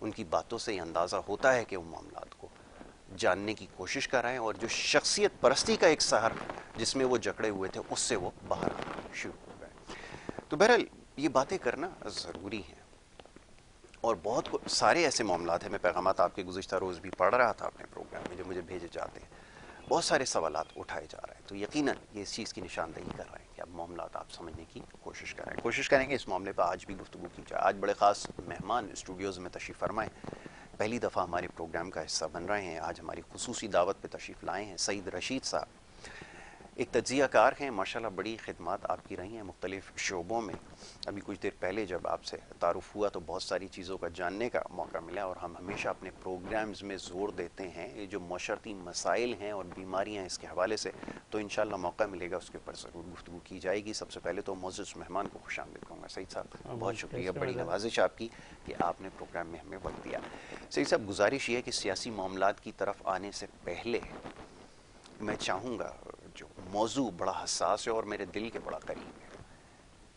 ان کی باتوں سے یہ اندازہ ہوتا ہے کہ وہ معاملات کو جاننے کی کوشش کر رہے ہیں، اور جو شخصیت پرستی کا ایک سحر جس میں وہ جکڑے ہوئے تھے اس سے وہ باہر آنا شروع ہو گئے۔ تو بہرحال یہ باتیں کرنا ضروری ہیں، اور بہت سارے ایسے معاملات ہیں، میں پیغامات آپ کے گزشتہ روز بھی پڑھ رہا تھا اپنے پروگرام میں جو مجھے بھیجے جاتے ہیں، بہت سارے سوالات اٹھائے جا رہے ہیں، تو یقیناً یہ اس چیز کی نشاندہی کر رہے ہیں کہ اب معاملات آپ سمجھنے کی کوشش کریں گے اس معاملے پر آج بھی گفتگو کی جائے۔ آج بڑے خاص مہمان اسٹوڈیوز میں تشریف فرمائیں، پہلی دفعہ ہمارے پروگرام کا حصہ بن رہے ہیں، آج ہماری خصوصی دعوت پہ تشریف لائے ہیں سعید رشید صاحب، ایک تجزیہ کار ہیں، ماشاءاللہ بڑی خدمات آپ کی رہی ہیں مختلف شعبوں میں۔ ابھی کچھ دیر پہلے جب آپ سے تعارف ہوا تو بہت ساری چیزوں کا جاننے کا موقع ملا، اور ہم ہمیشہ اپنے پروگرامز میں زور دیتے ہیں یہ جو معاشرتی مسائل ہیں اور بیماریاں اس کے حوالے سے، تو انشاءاللہ موقع ملے گا اس کے اوپر ضرور گفتگو کی جائے گی۔ سب سے پہلے تو معزز مہمان کو خوش آمدید کہوں گا۔ سعید صاحب بہت شکریہ، بڑی نوازش آپ کی کہ آپ نے پروگرام میں ہمیں وقت دیا۔ سعید صاحب گزارش یہ ہے کہ سیاسی معاملات کی طرف آنے سے پہلے میں چاہوں گا جو موضوع بڑا حساس ہے اور میرے دل کے بڑا قریب ہے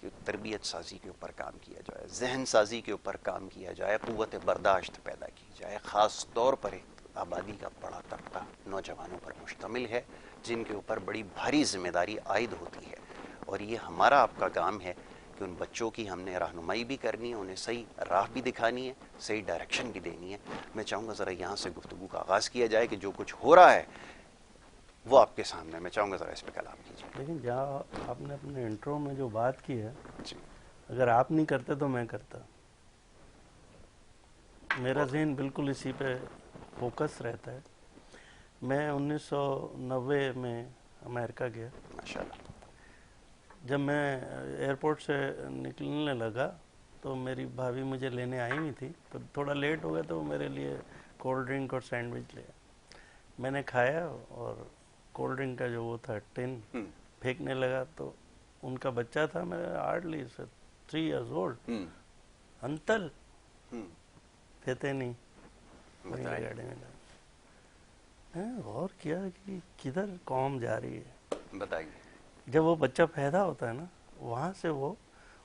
کہ تربیت سازی کے اوپر کام کیا جائے، ذہن سازی کے اوپر کام کیا جائے، قوت برداشت پیدا کی جائے، خاص طور پر ایک آبادی کا بڑا طبقہ نوجوانوں پر مشتمل ہے جن کے اوپر بڑی بھاری ذمہ داری عائد ہوتی ہے، اور یہ ہمارا آپ کا کام ہے کہ ان بچوں کی ہم نے رہنمائی بھی کرنی ہے، انہیں صحیح راہ بھی دکھانی ہے، صحیح ڈائریکشن بھی دینی ہے۔ میں چاہوں گا ذرا یہاں سے گفتگو کا آغاز کیا جائے کہ جو کچھ ہو رہا ہے وہ آپ کے سامنے، میں چاہوں گا ذرا اس پہ کلام کیجیے۔ لیکن جہاں آپ نے اپنے انٹرو میں جو بات کی ہے، جی اگر آپ نہیں کرتے تو میں کرتا، میرا ذہن بالکل اسی پہ فوکس رہتا ہے۔ میں 1990 میں امریکہ گیا، ماشاءاللہ۔ جب میں ایئرپورٹ سے نکلنے لگا تو میری بھابھی مجھے لینے آئی ہوئی تھی، تو تھوڑا لیٹ ہو گیا تو میرے لیے کولڈ ڈرنک اور سینڈوچ لے، میں نے کھایا اور کولڈ ڈرنک کا جو وہ تھا ٹن پھینکنے لگا، تو ان کا بچہ تھا، میں ہارڈلی 3 ایئرز اولڈ، انتل کہتے نہیں وہیں گاڑی میں لگا۔ میں غور کیا کہ کدھر قوم جا رہی ہے۔ بتائیے۔ جب وہ بچہ پیدا ہوتا ہے نا، وہاں سے وہ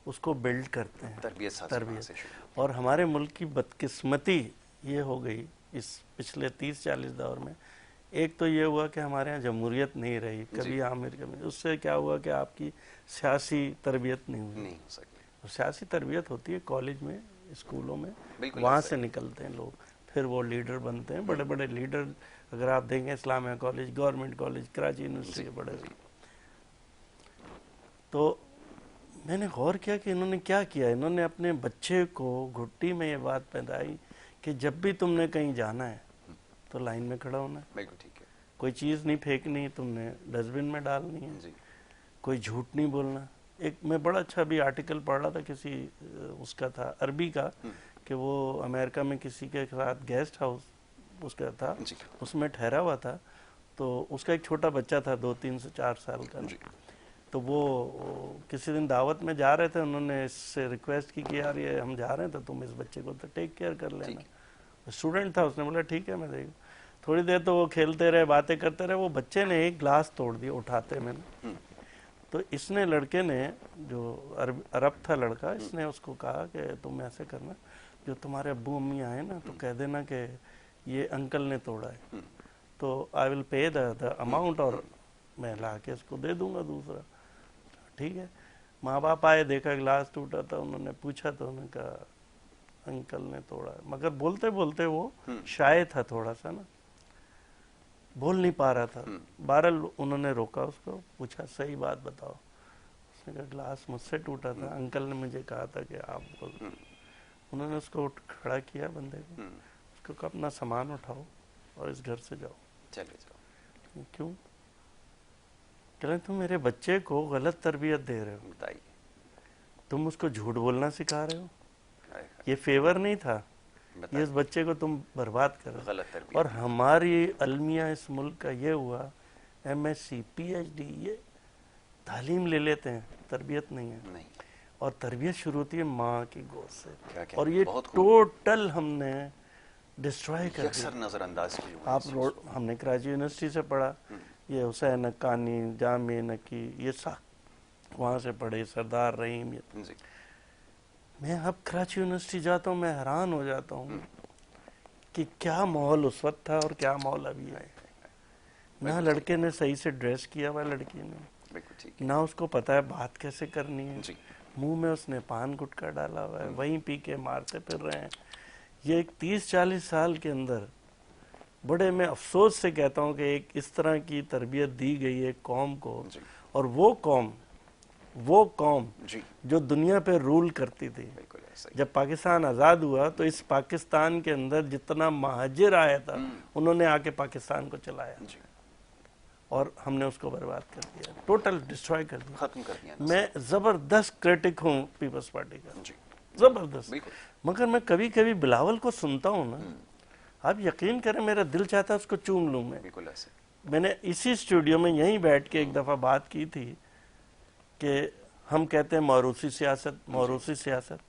اس کو بلڈ کرتے ہیں، تربیت۔ اور ہمارے ملک کی بدقسمتی یہ ہو گئی اس پچھلے 30-40 دور میں، ایک تو یہ ہوا کہ ہمارے ہاں جمہوریت نہیں رہی، کبھی عامر کبھی، اس سے کیا ہوا کہ آپ کی سیاسی تربیت نہیں ہوئی، نہیں ہو سکتی۔ سیاسی تربیت ہوتی ہے کالج میں، اسکولوں میں، بالکل وہاں سے نکلتے ہیں لوگ، پھر وہ لیڈر بنتے ہیں، بڑے بڑے لیڈر اگر آپ دیکھیں Islamia college, government college, Karachi university کے بڑے۔ تو میں نے غور کیا کہ انہوں نے کیا کیا، انہوں نے اپنے بچے کو گھٹی میں یہ بات پہنائی کہ جب بھی تم نے کہیں جانا ہے تو لائن میں کھڑا ہونا ہے، بالکل ٹھیک ہے، کوئی چیز نہیں پھینکنی، تم نے ڈسٹ بن میں ڈالنی ہے، کوئی جھوٹ نہیں بولنا۔ ایک میں بڑا اچھا بھی آرٹیکل پڑھ رہا تھا کسی اس کا تھا عربی کا، کہ وہ امریکہ میں کسی کے ساتھ گیسٹ ہاؤس اس کا تھا، اس میں ٹھہرا ہوا تھا، تو اس کا ایک چھوٹا بچہ تھا 2-3 سے 4 سال کا، تو وہ کسی دن دعوت میں جا رہے تھے، انہوں نے اس سے ریکویسٹ کی کہ یار یہ ہم جا رہے ہیں تو تم اس بچے کو تو ٹیک کیئر کر لینا۔ اسٹوڈنٹ تھا، اس نے بولا ٹھیک ہے میں دیکھ۔ تھوڑی دیر تو وہ کھیلتے رہے، باتیں کرتے رہے، وہ بچے نے ایک گلاس توڑ دیا اٹھاتے میں نے، تو اس نے لڑکے نے جو عرب تھا لڑکا، اس نے اس کو کہا کہ تم ایسے کرنا، جو تمہارے ابو امی آئے نا تو کہہ دینا کہ یہ انکل نے توڑا ہے، تو آئی ول پے دا اماؤنٹ، اور میں لا کے اس کو دے دوں گا دوسرا۔ ٹھیک ہے، ماں باپ آئے، دیکھا گلاس ٹوٹا تھا، انہوں نے پوچھا تو انہوں نے کہا انکل نے توڑا، مگر بولتے بولتے وہ شائع تھا تھوڑا سا نا، بول نہیں پا رہا تھا۔ بہرحال انہوں نے روکا اس کو، پوچھا صحیح بات بتاؤ، اس نے کہا گلاس مجھ سے ٹوٹا تھا، انکل نے مجھے کہا تھا کہ آپ بول۔ انہوں نے اس کو کھڑا کیا بندے کو، اس کو کہا اپنا سامان اٹھاؤ اور اس گھر سے جاؤ۔ چلے جاؤ۔ کیوں؟ کہ تم میرے بچے کو غلط تربیت دے رہے ہو، بتائیے۔ تم اس کو جھوٹ بولنا سکھا رہے ہو، یہ فیور نہیں تھا، یہ اس بچے کو تم برباد کر رہے ہو۔ اور ہماری المیہ اس ملک کا یہ ہوا، M S C, P H D, یہ تعلیم لے لیتے ہیں، تربیت نہیں ہے، اور تربیت شروع ہوتی ہے ماں کی گود سے، اور یہ ٹوٹل ہم نے ڈسٹرائے کر دیا، نظر انداز کی۔ آپ ہم نے کراچی یونیورسٹی سے پڑھا، یہ حسین حقانی، جامع نکی، یہ سب وہاں سے پڑھے، سردار رحیم۔ میں اب کراچی یونیورسٹی جاتا ہوں، میں حیران ہو جاتا ہوں کہ کیا ماحول اس وقت تھا اور کیا ماحول ابھی ہے. نہ لڑکے نے صحیح سے ڈریس کیا ہوا لڑکی نے, نہ اس کو پتا ہے بات کیسے کرنی ہے, منہ میں اس نے پان گٹکا ڈالا ہوا ہے, وہیں پی کے مارتے پھر رہے ہیں. یہ ایک 30-40 سال کے اندر بڑے میں افسوس سے کہتا ہوں کہ ایک اس طرح کی تربیت دی گئی ہے قوم کو, اور وہ قوم جو دنیا پہ رول کرتی تھی. جب پاکستان آزاد ہوا تو اس پاکستان کے اندر جتنا مہاجر آیا تھا انہوں نے آ کے پاکستان کو چلایا, اور ہم نے اس کو برباد کر دیا, ٹوٹل ڈسٹرائے کر دیا, ختم کر دیا. میں زبردست کریٹک ہوں پیپلز پارٹی کا, زبردست. مگر میں کبھی کبھی بلاول کو سنتا ہوں نا, آپ یقین کریں میرا دل چاہتا ہے اس کو چوم لوں. میں نے اسی اسٹوڈیو میں یہیں بیٹھ کے ایک دفعہ بات کی تھی کہ ہم کہتے ہیں موروثی سیاست.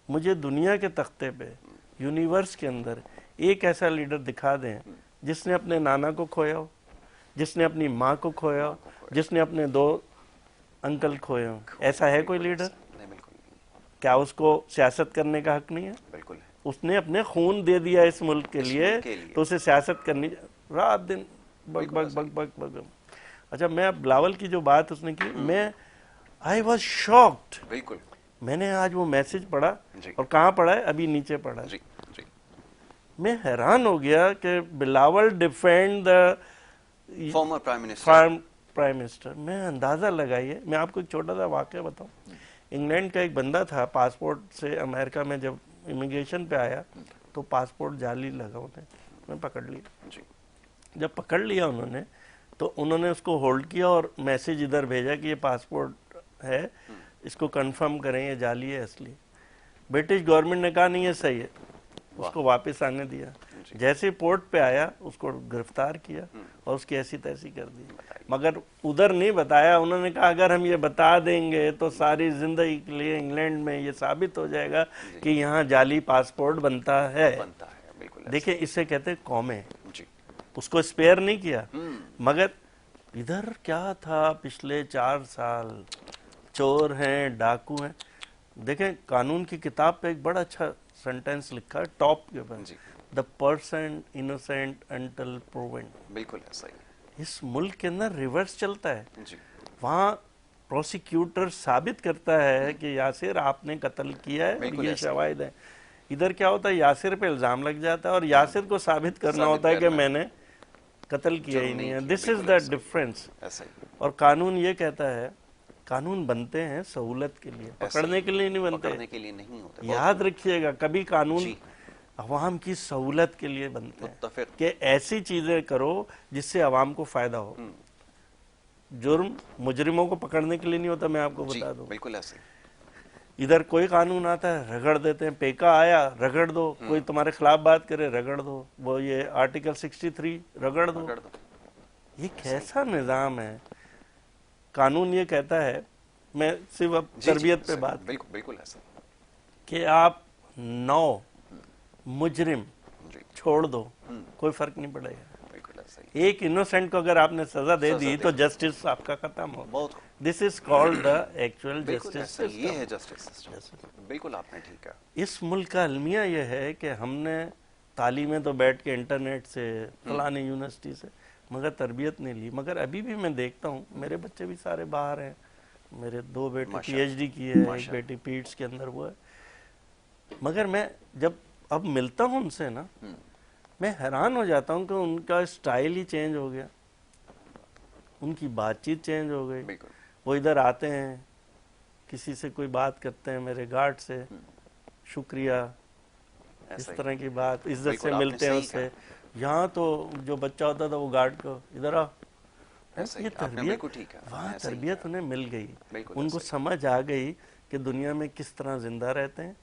مجھے دنیا کے تختے پہ یونیورس کے اندر ایک ایسا لیڈر دکھا دیں جس نے اپنے نانا کو کھویا ہو, جس نے اپنی ماں کو کھویا ہو, جس نے اپنے 2 انکل کھوئے ہوں. ایسا ہے کوئی لیڈر؟ کیا اس کو سیاست کرنے کا حق نہیں ہے؟ بالکل. اس نے اپنے خون دے دیا اس ملک کے لیے, تو اسے سیاست کرنی, رات دن بگ بگ بگ بگ بگ. اچھا, میں بلاول کی جو بات اس نے کی, میں آئی واز شاکڈ. بالکل. میں نے آج وہ میسج پڑھا, اور کہاں پڑھا ہے؟ ابھی نیچے پڑھا ہے. میں حیران ہو گیا کہ Bilawal defend the former prime minister. میں اندازہ لگائیے, میں آپ کو ایک چھوٹا سا واقعہ بتاؤں. انگلینڈ کا ایک بندہ تھا, پاسپورٹ سے امریکہ میں جب امیگریشن پہ آیا تو پاسپورٹ جعلی لگا انہیں, میں پکڑ لیا. جب پکڑ لیا انہوں نے تو انہوں نے اس کو ہولڈ کیا اور میسج ادھر بھیجا کہ یہ پاسپورٹ ہے, اس کو کنفرم کریں یہ جعلی ہے اصلی. برٹش گورنمنٹ نے کہا نہیں یہ صحیح ہے, اس کو واپس آنے دیا. جیسے پورٹ پہ آیا اس کو گرفتار کیا اور اس کی ایسی تیسی کر دی. مگر ادھر نہیں بتایا, انہوں نے کہا اگر ہم یہ بتا دیں گے تو ساری زندگی کے لیے انگلینڈ میں یہ ثابت ہو جائے گا کہ یہاں جعلی پاسپورٹ بنتا ہے. دیکھیں اسے کہتے قومیں. اس کو اسپیئر نہیں کیا. مگر ادھر کیا تھا پچھلے 4 سال, چور ہیں, ڈاکو ہیں. دیکھیں قانون کی کتاب پہ ایک بڑا اچھا سینٹینس لکھا ہے ٹاپ کے اوپر, the person innocent until proven. بالکل ایسا ہی اس ملک کے اندر ریورس چلتا ہے. وہاں پروسیکیوٹر ثابت کرتا ہے کہ یاسر آپ نے قتل کیا ہے اور یہ شواہد ہیں. ادھر کیا ہوتا ہے, یاسر پہ الزام لگ جاتا ہے اور یاسر کو ثابت کرنا ہوتا ہے کہ میں نے قتل کیا ہی نہیں ہے. This is the difference. اور قانون یہ کہتا ہے, قانون بنتے ہیں سہولت کے لیے, پکڑنے کے لیے نہیں بنتے. یاد رکھیے گا, کبھی قانون عوام کی سہولت کے لیے بنتے ہیں کہ ایسی چیزیں کرو جس سے عوام کو فائدہ ہو. جرم مجرموں کو پکڑنے کے لیے نہیں ہوتا, میں آپ کو بتا دوں. بالکل ایسے ادھر کوئی قانون آتا ہے رگڑ دیتے ہیں, پیکا آیا رگڑ دو, کوئی تمہارے خلاف بات کرے رگڑ دو, وہ یہ آرٹیکل 63 رگڑ دو. یہ کیسا نظام ہے؟ قانون یہ کہتا ہے, میں صرف اب تربیت پہ بات, بالکل ایسا کہ آپ 9 مجرم چھوڑ دو, کوئی فرق نہیں پڑے گا. ایک انوسینٹ کو اگر آپ نے سزا دے دی تو جسٹس آپ کا ختم ہو. This is called the actual justice. یہ ہے جسٹس سسٹم. بالکل آپ نے ٹھیک ہے. اس ملک کا المیہ یہ ہے کہ ہم نے تعلیمیں تو بیٹھ کے انٹرنیٹ سے فلانی یونیورسٹی سے, مگر تربیت نہیں لی. مگر ابھی بھی میں دیکھتا ہوں میرے بچے بھی سارے باہر ہیں, میرے 2 بیٹے پی ایچ ڈی کی ہے, ایک بیٹی پیٹس کے اندر وہ ہے. مگر میں جب اب ملتا ہوں ان سے نا, میں حیران ہو جاتا ہوں کہ ان کا اسٹائل ہی چینج ہو گیا, ان کی بات چیت چینج ہو گئی. وہ ادھر آتے ہیں, کسی سے کوئی بات کرتے ہیں, میرے گارڈ سے شکریہ, اس طرح کی بات, عزت سے ملتے ہیں اس سے. یہاں تو جو بچہ ہوتا تھا وہ گارڈ کو ادھر آ, یہ تربیت, وہاں تربیت انہیں مل گئی. ان کو سمجھ آ گئی کہ دنیا میں کس طرح زندہ رہتے ہیں,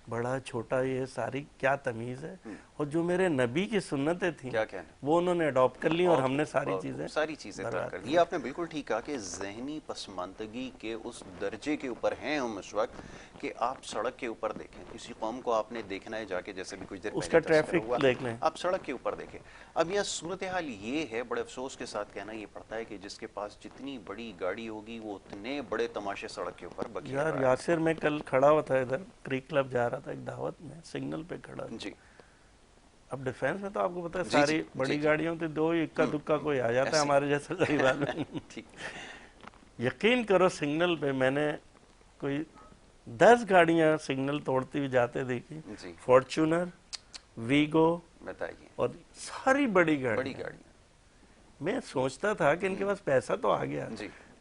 بڑا چھوٹا, یہ ساری کیا تمیز ہے. اور جو میرے نبی کی سنتیں تھیں وہ انہوں نے اڈاپٹ کر لی اور ہم نے ساری چیزیں ترک کر دی. آپ نے بالکل ٹھیک کہا کہ ذہنی پسماندگی کے اس درجے کے اوپر ہیں ہم اس وقت کہ آپ سڑک کے اوپر دیکھیں, کسی قوم کو آپ نے دیکھنا ہے جا کے, جیسے بھی کچھ دیر اس کا ٹریفک دیکھ لیں, آپ سڑک کے اوپر دیکھیں. اب یہاں صورتحال یہ ہے, بڑے افسوس کے ساتھ کہنا یہ پڑتا ہے کہ جس کے پاس جتنی بڑی گاڑی ہوگی وہ اتنے بڑے تماشے سڑک کے اوپر بکھیر رہا ہے. یاسر میں کل کھڑا ہوا تھا ادھر کریک کلب جا رہا تھا ایک دعوت میں, سگنل پہ کھڑا, اب ڈیفینس میں تو آپ کو پتا ہے ساری بڑی گاڑیوں سے دو اکا دکا کوئی آ جاتا ہے ہمارے جیسا غریب آدمی. یقین کرو سگنل پہ میں نے کوئی 10 گاڑیاں سگنل توڑتی ہوئی جاتے دیکھی, فارچونر, ویگو اور ساری بڑی گاڑی. میں سوچتا تھا کہ ان کے پاس پیسہ تو آ گیا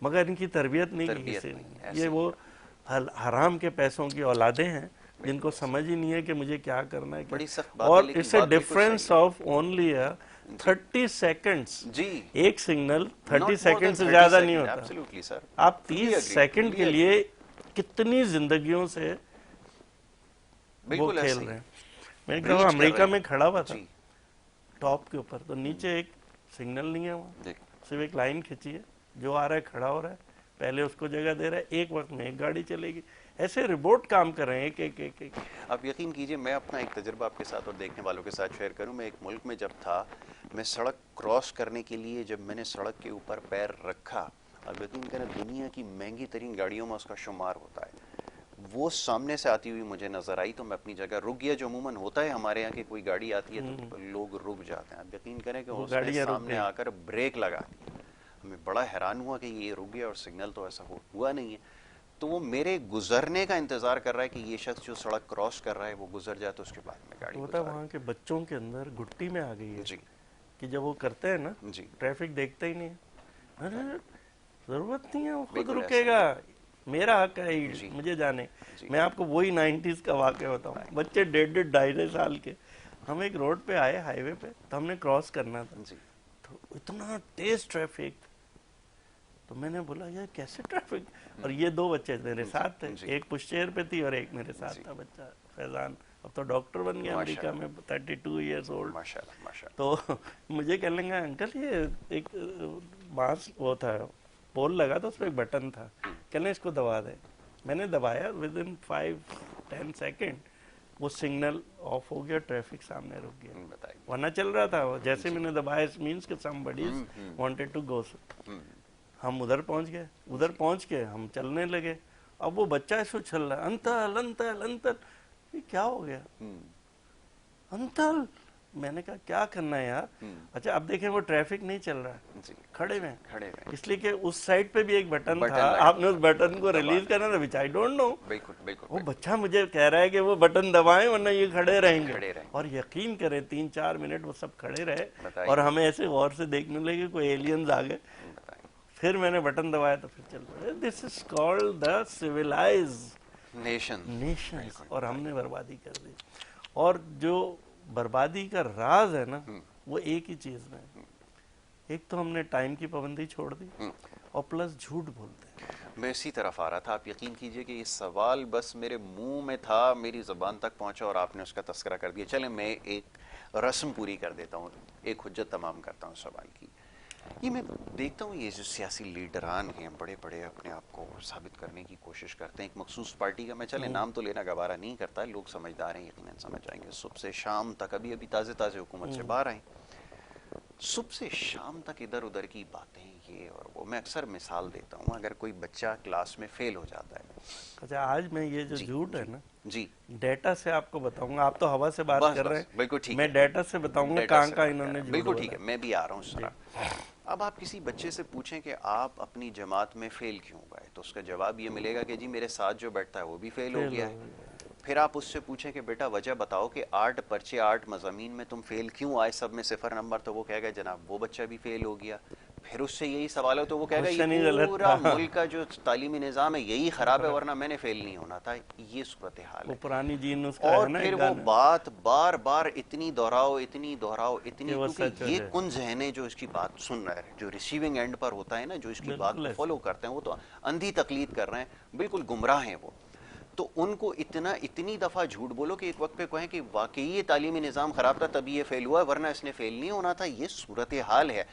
مگر ان کی تربیت نہیں کی کسی نے. یہ وہ حرام کے پیسوں کی اولادیں ہیں جن کو سمجھ ہی نہیں ہے کہ مجھے کیا کرنا ہے. اور اس سے ڈفرنس آف اونلی 30 سیکنڈز, ایک سگنل 30 سیکنڈ سے زیادہ نہیں ہوتا. آپ 30 سیکنڈ کے لیے کتنی زندگیوں سے وہ کھیل رہے ہیں. میں ایک دفعہ امریکہ میں کھڑا ہوا تھا ٹاپ کے اوپر, تو نیچے ایک سگنل نہیں ہے وہاں, صرف ایک لائن کھینچی ہے, جو آ رہا ہے کھڑا ہو رہا ہے, پہلے اس کو جگہ دے رہا ہے, ایک وقت میں ایک گاڑی چلے گی. ایسے روبوٹ کام کر رہے ہیں ایک ایک ایک. آپ یقین کیجئے میں اپنا ایک تجربہ آپ کے ساتھ اور دیکھنے والوں کے ساتھ شیئر کروں. میں ایک ملک میں جب تھا, میں سڑک کراس کرنے کے لیے جب میں نے سڑک کے اوپر پیر رکھا, اب یقین کریں دنیا کی مہنگی ترین گاڑیوں میں اس کا شمار ہوتا ہے, وہ سامنے سے آتی ہوئی مجھے نظر آئی تو میں اپنی جگہ رک گیا. جو عموماً ہوتا ہے ہمارے یہاں کہ کوئی گاڑی آتی ہے تو لوگ رک جاتے ہیں. اب یقین کریں کہ اس نے سامنے آ کر بریک لگا دیا. ہمیں بڑا حیران ہوا کہ یہ رک گیا اور سگنل تو ایسا ہوا نہیں ہے. تو وہ میرے گزرنے کا انتظار کر رہا ہے کہ یہ شخص جو سڑک کراس کر رہا ہے وہ گزر جائے تو اس کے بعد میں گاڑی ہوتا ہے. وہاں کے بچوں کے اندر گھٹی میں آ گئی ہے کہ جب وہ کرتے ہیں نا ٹریفک دیکھتا ہی نہیں ہے, ارے ضرورت نہیں ہے, وہ خود رکے گا, میرا حق ہے مجھے جانے. میں آپ کو وہی 90s کا واقعہ بتاؤں. بچے 1.5 سال کے, ہم ایک روڈ پہ آئے ہائی وے پہ, تو ہم نے کراس کرنا تھا, تو اتنا تیز ٹریفک. تو میں نے بولا یار کیسے ٹریفک, اور یہ 2 بچے میرے ساتھ تھے, ایک پش چیئر پہ تھی اور ایک میرے ساتھ تھا بچہ فیضان, اب تو ڈاکٹر بن گیا امریکہ میں, 32 ایئرز اولڈ. تو مجھے کہنے لگا انکل یہ ایک بانس وہ تھا, پول لگا تھا, اس پہ ایک بٹن تھا, کہنے اس کو دبا دے. میں نے دبایا, ودن 5-10 سیکنڈ وہ سگنل آف ہو گیا, ٹریفک سامنے رک گیا, ورنہ چل رہا تھا. جیسے میں نے دبایا اٹ مینس کہ somebody wanted to go. ہم ادھر پہنچ گئے, ادھر پہنچ کے ہم چلنے لگے. اب وہ بچہ ایسو چل رہا ہے, انتل انتل انتل. یہ کیا ہو گیا انتل؟ میں نے کہا کیا کرنا ہے یار. اچھا اب دیکھیں وہ ٹریفک نہیں چل رہا ہے, کھڑے ہوئے, اس لیے کہ اس سائڈ پہ بھی ایک بٹن تھا, آپ نے اس بٹن کو ریلیز کرنا تھا, which I don't know. وہ بچہ مجھے کہہ رہا ہے کہ وہ بٹن دبائیں ورنہ یہ کھڑے رہیں گے. اور یقین کریں 3-4 منٹ وہ سب کھڑے رہے اور ہمیں ایسے غور سے دیکھنے لگے کوئی ایلینز آ گئے. پھر میں نے بٹن دبایا تو پھر چل پڑے. This is called the civilized nation. اور ہم نے بربادی کر دی. اور جو بربادی کا راز ہے نا وہ ایک ہی چیز میں, ایک تو ہم نے ٹائم کی پابندی چھوڑ دی اور پلس جھوٹ بولتے ہیں. میں اسی طرف آ رہا تھا. آپ یقین کیجئے کہ یہ سوال بس میرے منہ میں تھا, میری زبان تک پہنچا اور آپ نے اس کا تذکرہ کر دیا. چلیں میں ایک رسم پوری کر دیتا ہوں, ایک حجت تمام کرتا ہوں سوال کی. یہ میں دیکھتا ہوں یہ جو سیاسی لیڈران ہیں بڑے بڑے اپنے آپ کو ثابت کرنے کی کوشش کرتے ہیں ایک مخصوص پارٹی کا. میں چلے نام تو لینا گوارا نہیں کرتا, لوگ سمجھدار ہیں, یقیناً سمجھ جائیں گے. صبح سے شام تک, ابھی تازے حکومت سے باہر آئیں, صبح سے شام تک ادھر ادھر کی باتیں یہ اور وہ. میں اکثر مثال دیتا ہوں, اگر کوئی بچہ کلاس میں فیل ہو جاتا ہے. اچھا آج میں یہ جو جھوٹ ہے نا ڈیٹا سے آپ کو بتاؤں گا. آپ تو ہوا سے بات کر رہے ہیں, میں ڈیٹا سے بتاؤں گا کہاں کہاں انہوں نے. بالکل ٹھیک ہے, میں بھی آ رہا ہوں اس طرح. اب آپ کسی بچے سے پوچھیں کہ آپ اپنی جماعت میں فیل کیوں گئے, تو اس کا جواب یہ ملے گا کہ جی میرے ساتھ جو بیٹھتا ہے وہ بھی فیل ہو گیا ہے. پھر آپ اس سے پوچھیں کہ بیٹا وجہ بتاؤ کہ 8 پرچے 8 مضامین میں تم فیل کیوں آئے, سب میں 0 نمبر, تو وہ کہے گا جناب وہ بچہ بھی فیل ہو گیا. پھر اس سے یہی سوال ہے تو وہ کہے گا یہ پورا ملک کا جو تعلیمی نظام ہے یہی خراب ہے ورنہ میں نے فیل نہیں ہونا تھا. یہ صورتحال ہے, پرانی جین اس کا. اور پھر وہ بات بار بار اتنی دہراؤ کیونکہ یہ کن ذہن ہے جو اس کی بات سن رہا ہے, جو ریسیونگ اینڈ پر ہوتا ہے نا, جو اس کی بات کو فالو کرتے ہیں, وہ تو اندھی تقلید کر رہے ہیں, بالکل گمراہ ہیں وہ. تو ان کو اتنی دفعہ جھوٹ بولو کہ ایک وقت پہ کہیں کہ واقعی یہ تعلیمی نظام خراب تھا تبھی یہ فیل ہوا ہے ورنہ اس نے فیل نہیں ہونا تھا. یہ صورتحال ہے.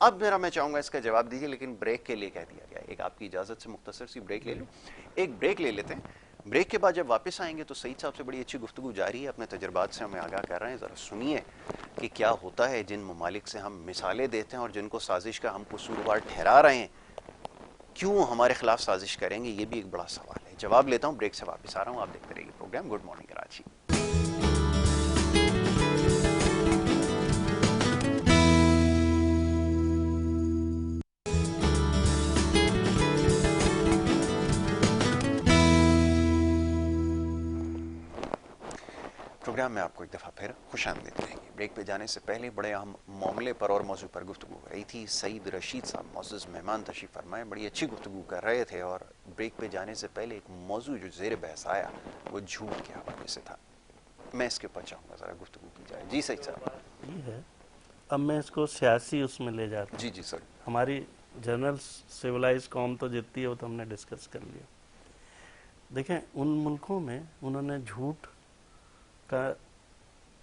اب میں چاہوں گا اس کا جواب دیجیے, لیکن بریک کے لیے کہہ دیا گیا. ایک آپ کی اجازت سے مختصر سی بریک لے لوں, ایک بریک لے لیتے ہیں. بریک کے بعد جب واپس آئیں گے تو سعید صاحب سے بڑی اچھی گفتگو جاری ہے, اپنے تجربات سے ہمیں آگاہ کر رہے ہیں. ذرا سنیے کہ کیا ہوتا ہے جن ممالک سے ہم مثالیں دیتے ہیں اور جن کو سازش کا ہم قصوروار ٹھہرا رہے ہیں, کیوں ہمارے خلاف سازش کریں گے, یہ بھی ایک بڑا سوال ہے. جواب لیتا ہوں, بریک سے واپس آ رہا ہوں. آپ دیکھتے رہیے programme good morning Karachi. Programme میں آپ کو ایک دفعہ پھر خوش آمدید کہیں گے. بریک پہ جانے سے پہلے بڑے اہم معاملے پر اور موضوع پر گفتگو ہو رہی تھی. سعید رشید صاحب معزز مہمان تشریف فرمائے, بڑی اچھی گفتگو کر رہے تھے, اور بریک پہ جانے سے پہلے ایک موضوع جو زیر بحث آیا وہ جھوٹ کے حوالے سے تھا. میں اس کے اوپر چاہوں گا ذرا گفتگو کی جائے. جی سعید صاحب. یہ ہے, اب میں اس کو سیاسی اس میں لے جاتا ہوں. جی جی سر. ہماری جنرل سویلائز قوم تو جتتی ہے وہ تو ہم نے ڈسکس کر لیا. دیکھیں ان ملکوں میں انہوں نے جھوٹ کا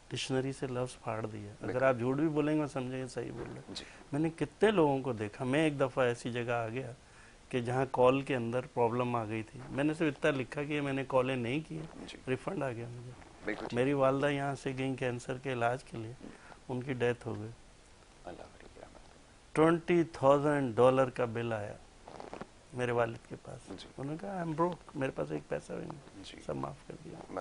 ڈکشنری سے لفظ پھاڑ دیا. اگر آپ جھوٹ بھی بولیں گے سمجھیں گے صحیح بول رہے. میں نے کتنے لوگوں کو دیکھا, میں ایک دفعہ ایسی جگہ آ گیا کہ جہاں کال کے اندر پرابلم آ گئی تھی, میں نے صرف اتنا لکھا کہ میں نے کالیں نہیں کی, ریفنڈ آ گیا مجھے. میری والدہ یہاں سے گئیں کینسر کے علاج کے لیے, ان کی ڈیتھ ہو گئی. $20,000 کا بل آیا میرے والد کے پاس. انہوں نے کہا آئی ایم بروک, میرے پاس ایک پیسہ بھی نہیں, سب معاف کر دیا.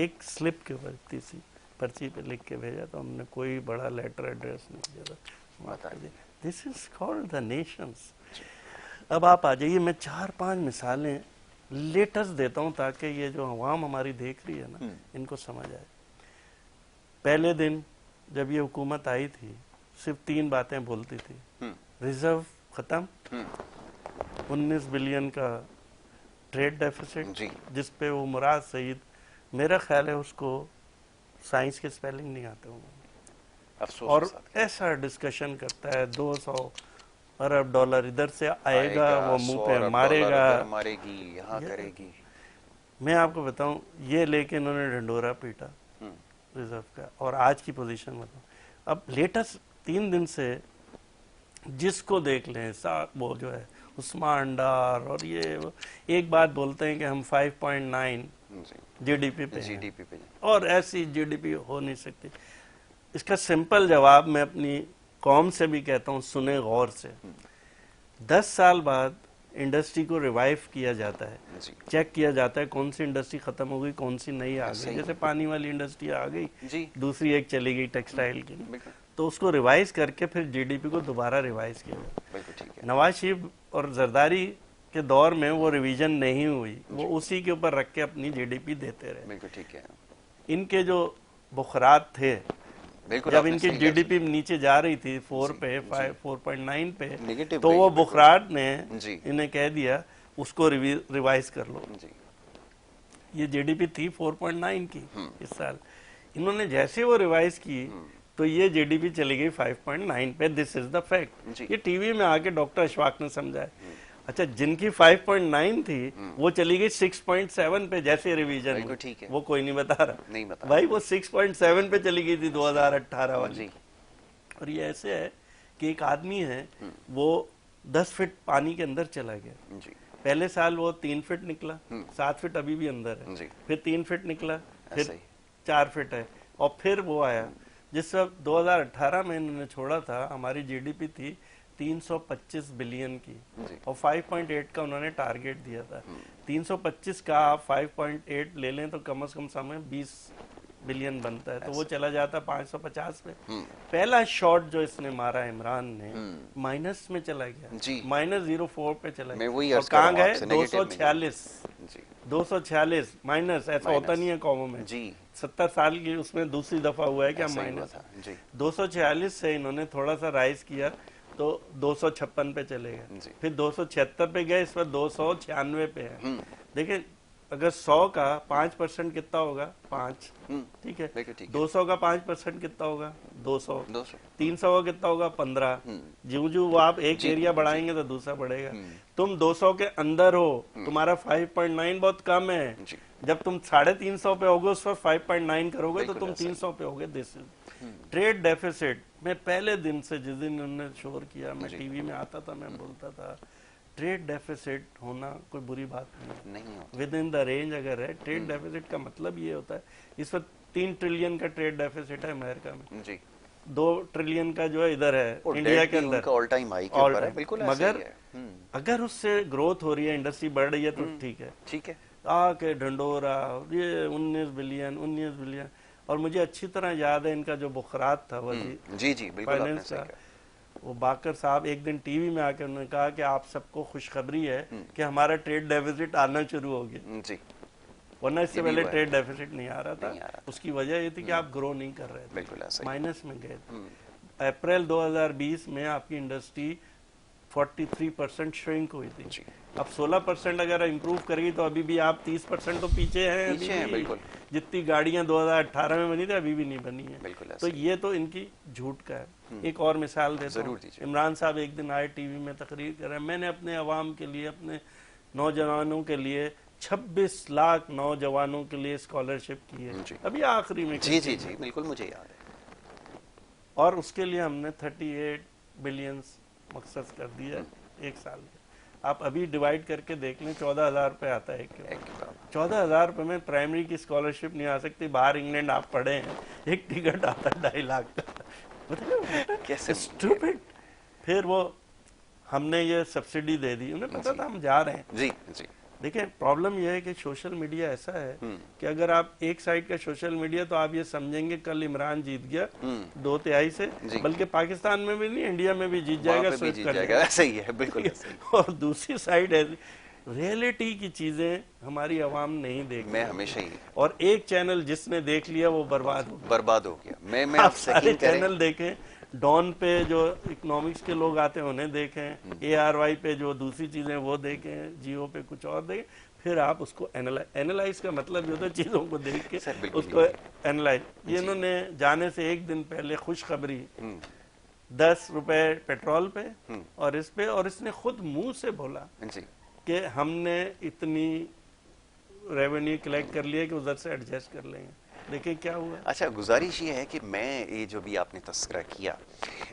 ایک سلپ کے اوپر اتنی سی پرچی پہ لکھ کے بھیجا تھا, انہوں نے کوئی بڑا لیٹر ایڈریس نہیں دیا تھا, معاف کر دیا. دس از کالڈ دا نیشنز. اب آپ آ جائیے, میں 4-5 مثالیں لیٹسٹ دیتا ہوں تاکہ یہ جو عوام ہماری دیکھ رہی ہے نا ان کو سمجھ آئے. پہلے دن جب یہ حکومت آئی تھی صرف 3 باتیں بولتی تھی. ریزرو ختم, 19 بلین کا ٹریڈ ڈیفیسٹ, جس پہ وہ مراد سعید, میرا خیال ہے اس کو سائنس کے سپیلنگ نہیں آتے ہوں, اور ایسا ڈسکشن کرتا ہے 200 ارب ڈالر ادھر سے آئے گا, وہ منہ پہ مارے گا, مارے گی, یہاں کرے گی. میں آپ کو بتاؤں یہ لے کے انہوں نے ڈھنڈورا پیٹا ریزرو کا, اور آج کی پوزیشن بتاؤں. اب لیٹسٹ 3 دن سے جس کو دیکھ لیں وہ جو ہے عثمان ڈار, اور یہ ایک بات بولتے ہیں کہ ہم 5.9 جی ڈی پی پہ ہیں, اور ایسی جی ڈی پی ہو نہیں سکتی. اس کا سمپل جواب میں اپنی قوم سے بھی کہتا ہوں, سنیں غور سے. 10 سال بعد انڈسٹری کو ریوائیو کیا جاتا ہے, چیک کیا جاتا ہے کون سی انڈسٹری ختم ہو گئی, کون سی نئی آ گئی. جیسے پانی والی انڈسٹری آ گئی, دوسری ایک چلی گئی ٹیکسٹائل کی, تو اس کو ریوائز کر کے پھر جی ڈی پی کو دوبارہ ریوائز کیا جاتا. نواز شریف اور زرداری کے دور میں وہ ریویژن نہیں ہوئی, وہ اسی کے اوپر رکھ کے اپنی جی ڈی پی دیتے رہے. ان کے جو بخرات تھے جب ان کی جی ڈی پی نیچے جا رہی تھی 4 پہ 4.9 پہ, تو وہ بخارات نے انہیں کہہ دیا اس کو ریوائز کر لو. یہ جی ڈی پی تھی 4.9 کی اس سال, انہوں نے جیسے وہ ریوائز کی تو یہ جی ڈی پی چلی گئی 5.9 پہ. دس از دا فیکٹ. یہ ٹی وی میں آ کے ڈاکٹر اشفاق نے سمجھا ہے. اچھا, جن کی 5.9 تھی وہ چلی گئی 6.7 پہ جیسے ریویژن, وہ کوئی نہیں بتا رہا بھائی, وہ 6.7 پہ چلی گئی تھی 2018 والی. اور یہ ایسے ہے کہ ایک آدمی ہے وہ 10 فٹ پانی کے اندر چلا گیا, پہلے سال وہ 3 فٹ نکلا, 7 فٹ ابھی بھی اندر ہے, پھر 3 فٹ نکلا, پھر 4 فٹ ہے, اور پھر وہ آیا. جس وقت 2018 میں انہوں نے چھوڑا تھا ہماری جی ڈی پی تھی 325 بلین کی, اور 5.8 کا انہوں نے ٹارگیٹ دیا تھا. 325 کا آپ 5.8 لے لیں تو کم از کم سامنے 20 بلین بنتا ہے, تو وہ چلا جاتا 550 پہ. پہلا شاٹ جو اس نے مارا عمران نے مائنس میں چلا گیا, -0.4 پہ چلا گیا, اور کہاں گئے 246 مائنس. ایسا ہوتا نہیں ہے قوموں میں, 70 سال کی اس میں دوسری دفعہ ہوا ہے کہ ہم مائنس. 246 سے انہوں نے تھوڑا سا رائز کیا تو 256 پہ چلے گئے, پھر 276 پہ گئے, اس پر 296 پہ ہے. دیکھیں اگر 100 کا 5% کتنا ہوگا, 5, ٹھیک ہے, 200 کا 5% کتنا ہوگا, 200, 300 کا کتنا ہوگا, 15. جو آپ ایک ایریا بڑھائیں گے تو دوسرا بڑھے گا. تم 200 کے اندر ہو, تمہارا 5.9 بہت کم ہے. جب تم 350 پہ ہوگے اس پر 5.9 کرو گے تو تم 300 پہ ہوگے. دس ٹریڈ ڈیفیسٹ. میں پہلے دن سے جس دن انہوں نے شور کیا, میں ٹی وی میں آتا تھا, میں بولتا تھا ٹریڈ ڈیفیسٹ ہونا کوئی بری بات نہیں, ود ان دا رینج اگر ہے. ٹریڈ ڈیفیسٹ کا مطلب یہ ہوتا ہے, اس وقت 3 ٹریلین کا ٹریڈ ڈیفیسٹ ہے امریکہ میں, 2 ٹریلین کا جو ہے ادھر ہے انڈیا کے اندر, مگر اگر اس سے گروتھ ہو رہی ہے, انڈسٹری بڑھ رہی ہے تو ٹھیک ہے. آ کے ڈھنڈورا یہ 19 بلین. اور مجھے اچھی طرح یاد ہے ان کا جو بخرات تھا فائنینس کا, وہ باقر صاحب ایک دن ٹی وی میں آ کے انہوں نے کہا کہ آپ سب کو خوشخبری ہے کہ ہمارا ٹریڈ ڈیفیسٹ آنا شروع ہو گیا. ورنہ اس سے پہلے ٹریڈ ڈیفیسٹ نہیں آ رہا تھا. نہیں آ رہا تھا. اس کی وجہ یہ تھی کہ آپ گرو نہیں کر رہے تھے, بالکل ایسا ہی. مائنس میں گئے تھے. اپریل 2020 میں آپ کی انڈسٹری 43% شرنک ہوئی تھی. جی. اب 16% اگر امپروو کرے گی تو ابھی بھی آپ 30% تو پیچھے ہیں. پیچھے ہیں بالکل. جتنی گاڑیاں 2018 میں بنی تھی ابھی بھی نہیں بنی ہیں. بالکل تو یہ تو ان کی جھوٹ کا ہے. ایک اور مثال دیتا ہوں. عمران صاحب ایک دن آئے ٹی وی میں تقریر کر رہے ہیں, میں نے اپنے عوام کے لیے, اپنے نوجوانوں کے لیے 26 لاکھ نوجوانوں کے لیے اسکالرشپ کی ہے ابھی آخری میں. جی جی جی بالکل مجھے یاد ہے. اور اس کے لیے ہم نے 38 بلین مخصص کر دیا ایک سال کے. آپ ابھی ڈیوائیڈ کر کے دیکھ لیں 14,000 روپے آتا ہے. 14,000 روپے میں پرائمری کی اسکالرشپ نہیں آ سکتی. باہر انگلینڈ آپ پڑھے ہیں, ایک ٹکٹ آتا ہے 2.5 لاکھ کا. کیسے اسٹوپڈ. پھر وہ ہم نے یہ سبسڈی دے دی, انہیں پتا تھا ہم جا رہے ہیں. جی جی. دیکھیں پرابلم یہ ہے کہ سوشل میڈیا ایسا ہے کہ اگر آپ ایک سائڈ کا سوشل میڈیا تو آپ یہ سمجھیں گے کل عمران جیت گیا 2/3 سے, بلکہ پاکستان میں بھی نہیں انڈیا میں بھی جیت جائے گا. صحیح ہے بالکل. اور دوسری سائڈ ہے ریئلٹی کی چیزیں ہماری عوام نہیں دیکھ. میں ہمیشہ ہی, اور ایک چینل جس نے دیکھ لیا وہ برباد ہو گیا. میں آپ سارے چینل دیکھیں. ڈان پہ جو اکنامکس کے لوگ آتے ہیں انہیں دیکھیں, ARY پہ جو دوسری چیزیں وہ دیکھیں, جیو پہ کچھ اور دیکھیں, پھر آپ اس کو اینالائز کا مطلب یہ ہوتا ہے چیزوں کو دیکھ کے اس کو اینالائز. یہ انہوں نے جانے سے ایک دن پہلے خوشخبری 10 روپے پیٹرول پہ اور اس پہ, اور اس نے خود منہ سے بولا کہ ہم نے اتنی ریونیو کلیکٹ کر لیا کہ ادھر سے ایڈجسٹ کر لیں گے. دیکھیں کیا ہوا. اچھا گزارش یہ ہے کہ میں یہ جو بھی آپ نے تذکرہ کیا,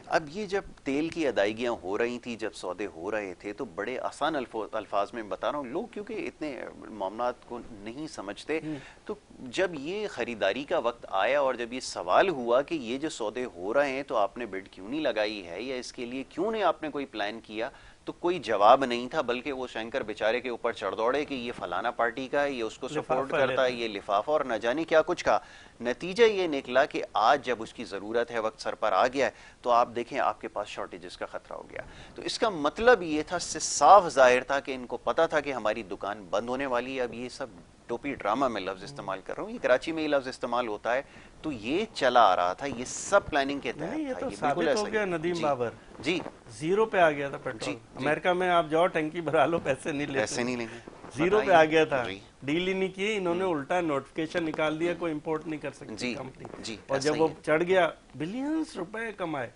اب یہ جب تیل کی ادائیگیاں ہو رہی تھیں, جب سودے ہو رہے تھے, تو بڑے آسان الفاظ میں بتا رہا ہوں, لوگ کیونکہ اتنے معاملات کو نہیں سمجھتے, تو جب یہ خریداری کا وقت آیا اور جب یہ سوال ہوا کہ یہ جو سودے ہو رہے ہیں تو آپ نے بڈ کیوں نہیں لگائی ہے, یا اس کے لیے کیوں نہیں آپ نے کوئی پلان کیا, تو کوئی جواب نہیں تھا, بلکہ وہ شینکر بیچارے کے اوپر چڑھ دوڑے کہ یہ فلانا پارٹی کا ہے, یہ اس کو سپورٹ کرتا ہے, یہ لفافہ اور نہ جانے کیا کچھ کا. نتیجہ یہ نکلا کہ آج جب اس کی ضرورت ہے, وقت سر پر آ گیا ہے, تو آپ دیکھیں آپ کے پاس شارٹیجز کا خطرہ ہو گیا. تو اس کا مطلب یہ تھا, اس سے صاف ظاہر تھا کہ ان کو پتا تھا کہ ہماری دکان بند ہونے والی ہے. اب یہ سب ٹوپی ڈرامہ میں لفظ استعمال کر رہا ہوں, یہ کراچی میں یہ لفظ استعمال ہوتا ہے, تو یہ چلا آ رہا تھا, یہ سب پلاننگ کے تحت تھا. یہ تو ثابت ہو گیا ندیم بابر. جی 0 پہ آ گیا تھا پیٹرول. امریکہ میں آپ جاؤ ٹنکی بھرا لو, پیسے نہیں لیں گے. 0 پہ آ گیا تھا, ڈیل ہی نہیں کی انہوں نے, الٹا نوٹیفیکیشن نکال دیا کوئی امپورٹ نہیں کر سکتی کمپنی. اور جب وہ چڑھ گیا بلینز روپے کمائے.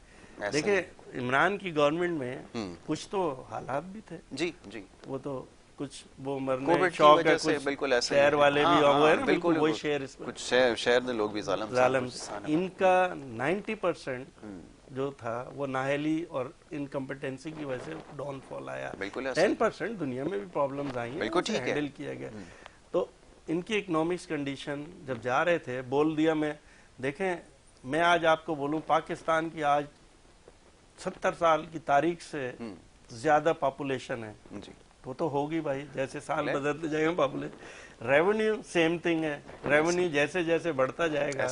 دیکھیں عمران کی گورنمنٹ میں کچھ تو حالات بھی تھے. جی جی. وہ تو کچھ وہ مرنے شوق ہے, کچھ شہر والے بھی ہوئے نا, بالکل وہی شہر, اس کچھ شہر دے لوگ بھی ظالم. ان کا 90% جو تھا وہ نااہلی اور انکمپیٹنسی کی وجہ سے ڈاؤن فال آیا. 10% دنیا میں بھی پرابلمز آئی ہیں, ہینڈل کیا گیا. تو ان کی اکنامکس کنڈیشن جب جا رہے تھے, بول دیا میں. دیکھیں میں آج آپ کو بولوں, پاکستان کی آج 70 سال کی تاریخ سے زیادہ پاپولیشن ہے. وہ تو ہوگی بھائی, جیسے سال بدلتے جائے گا پاپولیشن. ریونیو سیم تھنگ ہے, ریونیو جیسے جیسے بڑھتا جائے گا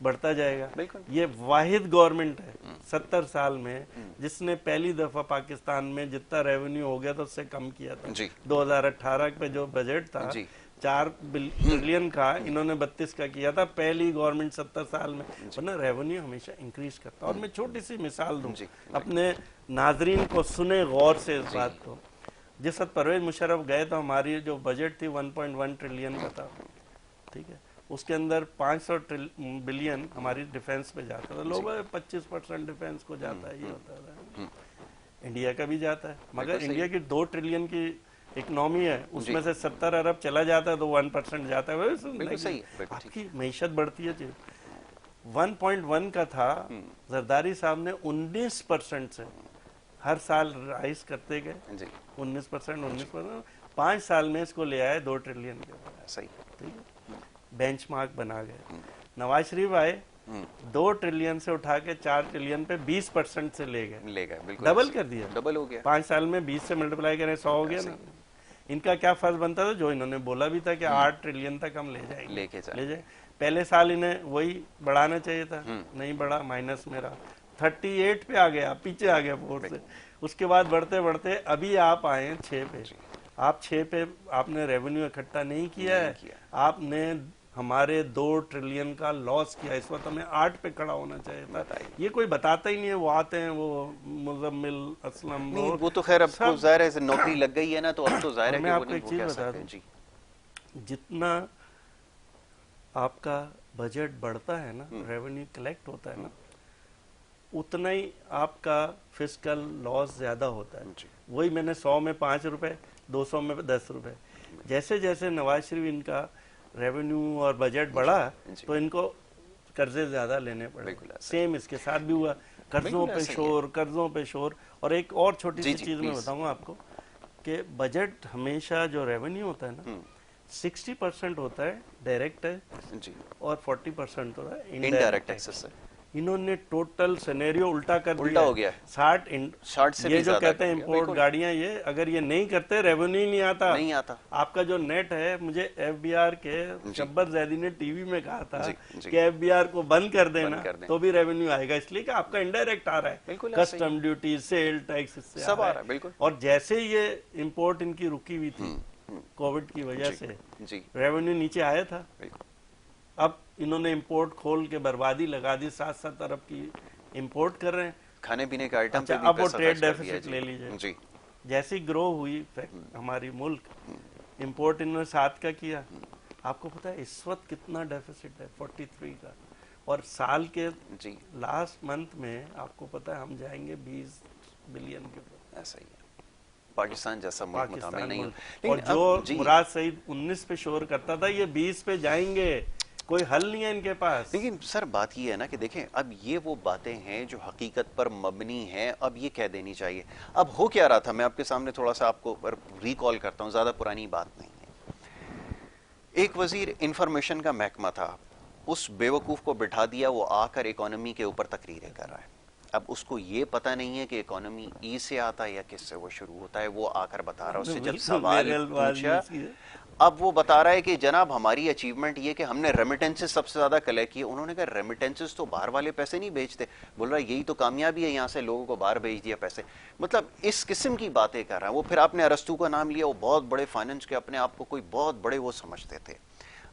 بڑھتا جائے گا. یہ واحد گورنمنٹ ہے 70 سال میں جس نے پہلی دفعہ پاکستان میں جتنا ریونیو ہو گیا تھا اس سے کم کیا تھا. 2018 پہ جو بجٹ تھا 4 ٹریلین کا, انہوں نے 32 کا کیا تھا, پہلی گورنمنٹ 70 سال میں. ورنہ ریونیو ہمیشہ انکریز کرتا. اور میں چھوٹی سی مثال دوں, اپنے ناظرین کو سنے غور سے اس بات کو. جس وقت پرویز مشرف گئے تو ہماری جو بجٹ تھی 1.1 ٹریلین کا تھا, ٹھیک ہے, اس کے اندر 500 بلین ہماری ڈیفینس پہ جاتا تھا. لوگ 25% ڈیفینس کو جاتا ہے, یہ ہوتا ہے. انڈیا کا بھی جاتا ہے, مگر انڈیا کی 2 ٹریلین کی اکنامی ہے, اس میں سے 70 ارب چلا جاتا ہے تو 1% جاتا ہے. آپ کی معیشت بڑھتی ہے. 1.1 کا تھا, زرداری صاحب نے 19% سے ہر سال رائز کرتے گئے, 19%. 5 سال میں اس کو لے آئے 2 ٹریلین کے بعد. بینچ مارک بنا گئے. نواز شریف آئے 2 ٹریلین سے اٹھا کے 4 ٹریلین پہ 20% سے لے گئے, ڈبل کر دیا. ڈبل ہو گیا 5 سال میں, 20 سے ملٹیپلائی کریں 100 ہو گیا نا. ان کا کیا فرض بنتا تھا, جو انہوں نے بولا بھی تھا کہ 8 ٹریلین تک ہم لے جائیں گے, لے جائیں. پہلے سال انہیں وہی بڑھانا چاہیے تھا, نہیں بڑھا, مائنس میں رہا. 38 پہ آ گیا, پیچھے آ گیا 4 سے. اس کے بعد بڑھتے بڑھتے ابھی آپ آئے 6 پہ. آپ 6 پہ آپ نے ریونیو اکٹھا نہیں کیا ہے, آپ نے ہمارے 2 ٹریلین کا لاس کیا, اس وقت ہمیں 8 پہ کھڑا ہونا چاہیے تھا. یہ کوئی بتاتا ہی نہیں ہے, وہ آتے ہیں وہ مزمل اسلم, نہیں وہ تو خیر اب تو ظاہر ہے نوکری لگ گئی ہے نا, تو اب تو ظاہر ہے کہ وہ نہیں وہ کہہ سکتے. جی جتنا آپ کا بجٹ بڑھتا ہے نا, ریونیو کلیکٹ ہوتا ہے نا, اتنا ہی آپ کا فسکل لاس زیادہ ہوتا ہے. وہی میں نے 100 میں 5 روپے, 200 میں 10 روپے. جیسے جیسے نواز شریف ان کا ریونیو اور بجٹ بڑھا تو ان کو قرضے زیادہ لینے پڑے. سیم اس کے ساتھ بھی ہوا, قرضوں پہ شور, قرضوں پہ شور. اور ایک اور چھوٹی سی چیز میں بتاؤں گا آپ کو کہ بجٹ ہمیشہ جو ریونیو ہوتا ہے نا 60% ہوتا ہے ڈائریکٹ ٹیکس اور 40% ہوتا ہے انڈائریکٹ ٹیکس. انہوں نے ٹوٹل سینیریو الٹا کر دیا, ہو گیا 60 سے. یہ جو کہتے ہیں امپورٹ گاڑیاں, یہ اگر یہ نہیں کرتے ریونیو ہی نہیں آتا. آپ کا جو نیٹ ہے, مجھے ایف بی آر کے شبت زیدی نے ٹی وی میں کہا تھا کہ ایف بی آر کو بند کر دینا تو بھی ریونیو آئے گا, اس لیے کہ آپ کا انڈائریکٹ آ رہا ہے, کسٹم ڈیوٹی, سیل ٹیکس, اس سے آ رہا ہے. اور جیسے یہ امپورٹ ان کی رکی ہوئی تھی کووڈ کی وجہ سے, ریونیو نیچے آیا تھا. اب انہوں نے امپورٹ کھول کے بربادی لگا دی, 7 ارب کی امپورٹ کر رہے ہیں کھانے پینے کا آئٹم پہ بھی. اب وہ ٹریڈ ڈیفیسٹ لے لیجئے. جیسی گرو ہوئی ہماری ملک, امپورٹ انہوں نے 7 کا کیا. آپ کو پتا ہے اس وقت کتنا ڈیفیسٹ ہے, 43 کا. اور سال کے لاسٹ منتھ میں آپ کو پتا ہے ہم جائیں گے 20 بلین کے اوپر. ایسا ہی ہے, پاکستان جیسا ملک متعامل نہیں. اور جو مراد سعید 19 پہ شور کرتا تھا, یہ 20 پہ جائیں گے, کوئی حل نہیں ہے ان کے پاس. لیکن سر بات یہ ہے نا کہ دیکھیں اب یہ وہ باتیں ہیں جو حقیقت پر مبنی ہیں, اب یہ کہہ دینی چاہیے. اب ہو کیا رہا تھا, میں آپ کے سامنے تھوڑا سا آپ کو ریکال کرتا ہوں, زیادہ پرانی بات نہیں ہے. ایک وزیر انفارمیشن کا محکمہ تھا, اس بیوقوف کو بٹھا دیا, وہ آ کر اکانومی کے اوپر تقریریں کر رہا ہے. اب اس کو یہ پتہ نہیں ہے کہ اکانومی ای سے آتا ہے یا کس سے وہ شروع ہوتا ہے, وہ آ کر بتا رہا ہے. اس سے جب سوال پوچھا, اب وہ بتا رہا ہے کہ جناب ہماری اچیومنٹ یہ کہ ہم نے ریمیٹنسز سب سے زیادہ کلیکٹ کیے. انہوں نے کہا ریمیٹنسز تو باہر والے پیسے نہیں بھیجتے. بول رہا ہے یہی تو کامیابی ہے, یہاں سے لوگوں کو باہر بھیج دیا پیسے. مطلب اس قسم کی باتیں کر رہا ہے وہ. پھر آپ نے ارسطو کا نام لیا, وہ بہت بڑے فائنانس کے اپنے آپ کو کوئی بہت بڑے وہ سمجھتے تھے.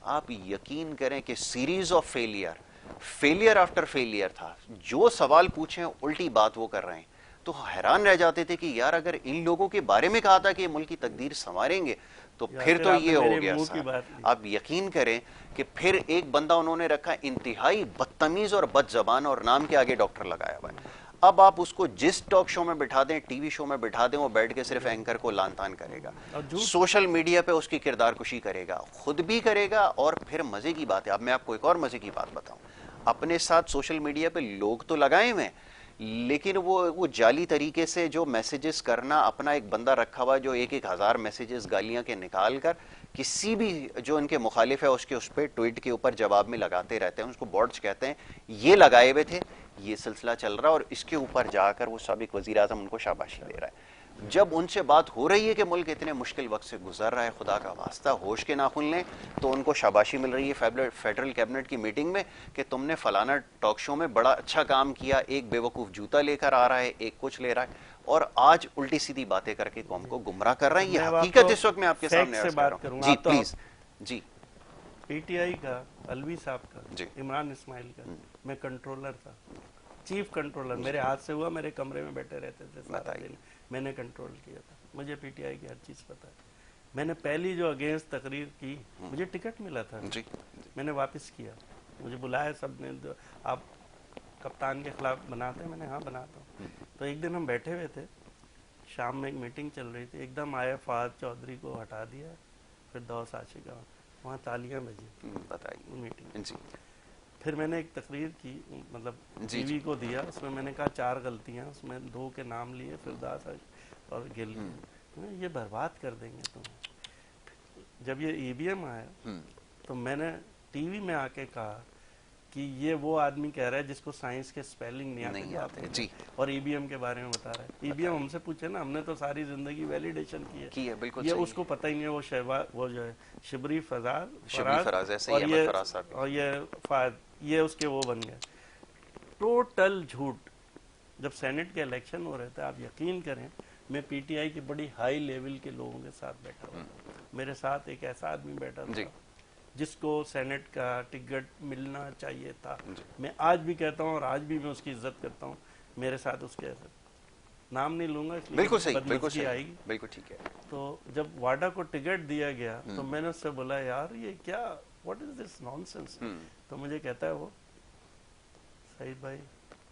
آپ یقین کریں کہ series of failure after failure تھا. جو سوال پوچھیں الٹی بات وہ کر رہے ہیں. تو حیران رہ جاتے تھے کہ یار اگر ان لوگوں کے بارے میں کہا تھا کہ یہ ملک کی تقدیر سنواریں گے تو پھر تو یہ ہو گیا سر. آپ یقین کریں کہ پھر ایک بندہ انہوں نے رکھا انتہائی بدتمیز اور بد زبان, اور نام کے آگے ڈاکٹر لگایا ہوا ہے. اب آپ اس کو جس ٹاک شو میں بٹھا دیں, ٹی وی شو میں بٹھا دیں, وہ بیٹھ کے صرف اینکر کو لان تان کرے گا, سوشل میڈیا پہ اس کی کردار کشی کرے گا, خود بھی کرے گا. اور پھر مزے کی بات ہے, اب میں آپ کو ایک اور مزے کی بات بتاؤں, اپنے ساتھ سوشل میڈیا پہ لوگ تو لگائے ہوئے ہیں, لیکن وہ جعلی طریقے سے جو میسیجز کرنا, اپنا ایک بندہ رکھا ہوا جو 1,000 میسیجز گالیاں کے نکال کر کسی بھی جو ان کے مخالف ہے اس پہ ٹویٹ کے اوپر جواب میں لگاتے رہتے ہیں. اس کو بورڈز کہتے ہیں. یہ لگائے ہوئے تھے, یہ سلسلہ چل رہا, اور اس کے اوپر جا کر وہ سابق وزیر اعظم ان کو شاباشی دے رہا ہے. جب ان سے بات ہو رہی ہے کہ ملک اتنے مشکل وقت سے گزر رہا ہے, خدا کا واسطہ ہوش کے ناخن لیں, تو ان کو شاباشی مل رہی ہے فیڈرل کیبنٹ کی میٹنگ میں کہ تم نے فلانا ٹاک شو میں بڑا اچھا کام کیا, ایک بیوقوف جوتا لے کر آ رہا ہے, ایک کچھ لے رہا ہے, اور آج الٹی سیدھی باتیں کر کے قوم کو گمراہ کر رہے ہیں. یہ حقیقت اس وقت میں آپ کے سامنے عرض کر رہا ہوں. جی please. G P T I کا الوی صاحب کا, عمران اسماعیل کا, میں کنٹرولر تھا, چیف کنٹرولر, میرے ہاتھ سے ہوا, میرے کمرے میں بیٹھے رہتے تھے سارا دن, میں نے کنٹرول کیا تھا. مجھے پی ٹی آئی کی ہر چیز پتا ہے. میں نے پہلی جو اگینسٹ تقریر کی, مجھے ٹکٹ ملا تھا, میں نے واپس کیا. مجھے بلایا سب نے, آپ کپتان کے خلاف بناتے ہیں؟ میں نے ہاں بناتا ہوں. تو ایک دن ہم بیٹھے ہوئے تھے, شام میں ایک میٹنگ چل رہی تھی, ایک دم آئے فہد چودھری کو ہٹا دیا, پھر دوس عاشقہ, وہاں تالیاں بجی. بتائیے میٹنگ. پھر میں نے ایک تقریر کی, مطلب ٹی وی کو دیا, اس میں میں نے کہا 4 غلطیاں, اس میں 2 کے نام لیے, پھر داس اور گل, یہ برباد کر دیں گے تم. جب یہ ای بی ایم آیا تو میں نے ٹی وی میں آ کے کہا کہ یہ وہ آدمی کہہ رہا ہے جس کو سائنس کے سپیلنگ نہیں آتے, اور ای بی ایم کے بارے میں بتا رہا ہے. ای بی ایم ہم سے پوچھے نا, ہم نے تو ساری زندگی ویلیڈیشن کی ہے, یہ اس کو پتہ ہی نہیں ہے. وہ جو ہے شبری فراز اور یہ فہد, یہ اس کے وہ بن گئے. ٹوٹل جھوٹ. جب سینٹ کے الیکشن ہو رہے تھے, آپ یقین کریں میں پی ٹی آئی کے بڑی ہائی لیول کے لوگوں کے ساتھ بیٹھا ہوا تھا. میرے ساتھ ایک ایسا آدمی بیٹھا تھا جس کو سینٹ کا ٹکٹ ملنا چاہیے تھا. میں آج بھی کہتا ہوں اور آج بھی میں اس کی عزت کرتا ہوں. میرے ساتھ اس کے ایسے نام نہیں لوں گا اس لیے بدمزگی آئے گی. بالکل ٹھیک ہے. تو جب واڈا کو ٹکٹ دیا گیا تو میں نے اس سے بولا یار یہ کیا what is this naan sense. تو مجھے کہتا ہے وہ سعید بھائی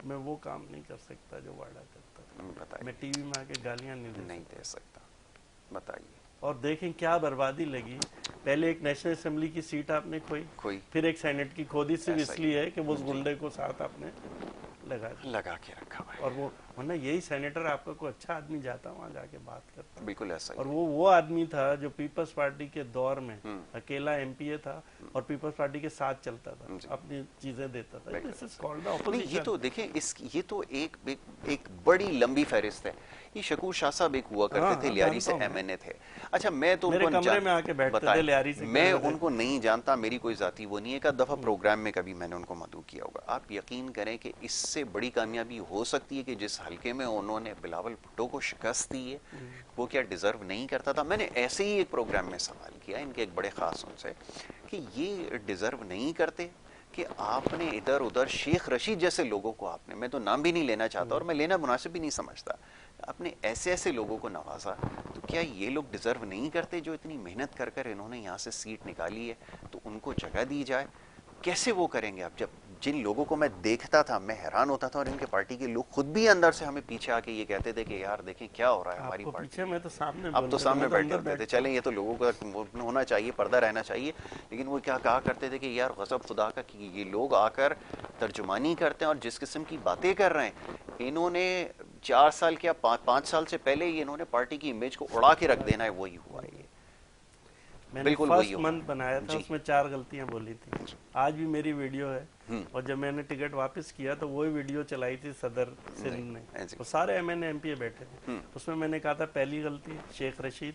میں وہ کام نہیں کر سکتا جو واڈا کرتا تھا. میں ٹی وی میں آ کے گالیاں نہیں دے سکتا. بتائیے. اور دیکھیں کیا بربادی لگی. پہلے ایک نیشنل اسمبلی کی سیٹ آپ نے کھوئی, پھر ایک سینٹ کی کھو دی صرف اس لیے ہے کہ وہ اس گنڈے کو ساتھ آپ نے لگا کے رکھا ہوا ہے. اور وہ ورنہ یہی سینیٹر آپ کا کوئی اچھا آدمی جاتا وہاں جا کے بات کرتا. بالکل ایسا ہی. اور وہ آدمی تھا جو پیپلز پارٹی کے دور میں اکیلا ایم پی اے تھا اور پیپلز پارٹی کے ساتھ چلتا تھا, اپنی چیزیں دیتا تھا. یہ تو دیکھیں یہ تو ایک بڑی لمبی فہرست ہے. یہ شکور شاہ صاحب ایک ہوا کرتے تھے, لیاری سے ایم این اے تھے. اچھا میں تو میرے کمرے میں آ کے بیٹھتے تھے لیاری سے. میں ان کو نہیں جانتا, میری کوئی ذاتی وہ نہیں ہے. ایک دفعہ پروگرام میں کبھی میں نے ان کو مدعو کیا ہوگا. آپ یقین کریں کہ اس سے بڑی کامیابی ہو سکتی ہے کہ جس حلقے میں انہوں نے بلاول بھٹو کو شکست دی ہے وہ کیا ڈیزرو نہیں کرتا تھا. میں نے ایسے ہی ایک پروگرام میں سوال کیا ان کے ایک بڑے خاص ان سے کہ یہ ڈیزرو نہیں کرتے کہ آپ نے ادھر ادھر شیخ رشید جیسے لوگوں کو آپ نے, میں تو نام بھی نہیں لینا چاہتا اور میں لینا مناسب بھی نہیں سمجھتا, آپ نے ایسے لوگوں کو نوازا, تو کیا یہ لوگ ڈیزرو نہیں کرتے جو اتنی محنت کر کر انہوں نے یہاں سے سیٹ نکالی ہے تو ان کو جگہ دی جائے. کیسے وہ کریں گے؟ اب جب جن لوگوں کو میں دیکھتا تھا میں حیران ہوتا تھا, اور ان کے پارٹی کے لوگ خود بھی اندر سے ہمیں پیچھے آ کے یہ کہتے تھے کہ یار دیکھیں کیا ہو رہا ہے ہماری پارٹی. اب تو سامنے بیٹھے ہوتے تھے. چلیں یہ تو لوگوں کا ہونا چاہیے, پردہ رہنا چاہیے, لیکن وہ کیا کہا کرتے تھے کہ یار غضب خدا کا کہ یہ لوگ آ کر ترجمانی کرتے ہیں اور جس قسم کی باتیں کر رہے ہیں, انہوں نے 4 سال کیا 5 سال سے پہلے ہی انہوں نے پارٹی کی امیج کو اڑا کے رکھ دینا ہے. وہی ہوا ہے. میں نے فرسٹ منتھ بنایا تھا, اس میں 4 غلطیاں بولی تھی. آج بھی میری ویڈیو ہے, اور جب میں نے ٹکٹ واپس کیا تو وہی ویڈیو چلائی تھی صدر سندھ نے, وہ سارے ایم این ایم پی اے بیٹھے تھے. اس میں نے کہا تھا پہلی غلطی شیخ رشید,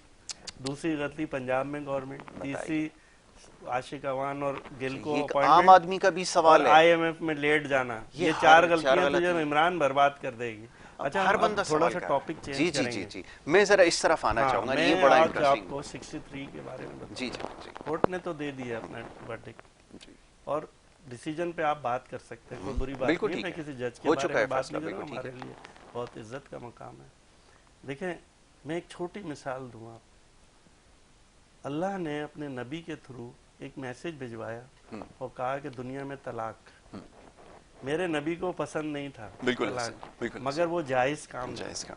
دوسری غلطی پنجاب میں گورنمنٹ, تیسری عاشق اوان اور گل کو عام آدمی کا بھی سوال ہے, آئی ایم ایف میں لیٹ جانا. یہ 4 غلطیاں تو جب عمران برباد کر دے گی. اچھا ہر بندہ تھوڑا سا ٹاپک چینج کریں گے. جی میں ذرا اس طرف آنا چاہوں گا. یہ بڑا انٹرسٹنگ. آپ کو 63 کے بارے میں بتاؤں. جی کورٹ نے تو دے دیا اپنا ورڈکٹ, اور ڈیسیجن پہ آپ بات کر سکتے ہیں, کوئی بری بات نہیں. میں کسی جج کے بارے میں بات نہیں کر رہا ہوں, ہمارے لیے بہت عزت کا مقام ہے. دیکھیں میں ایک چھوٹی مثال دوں آپ. اللہ نے اپنے نبی کے تھرو ایک میسج بھجوایا اور کہا کہ دنیا میں طلاق, میرے نبی کو پسند نہیں تھا طلاق, مگر وہ جائز کام تھا.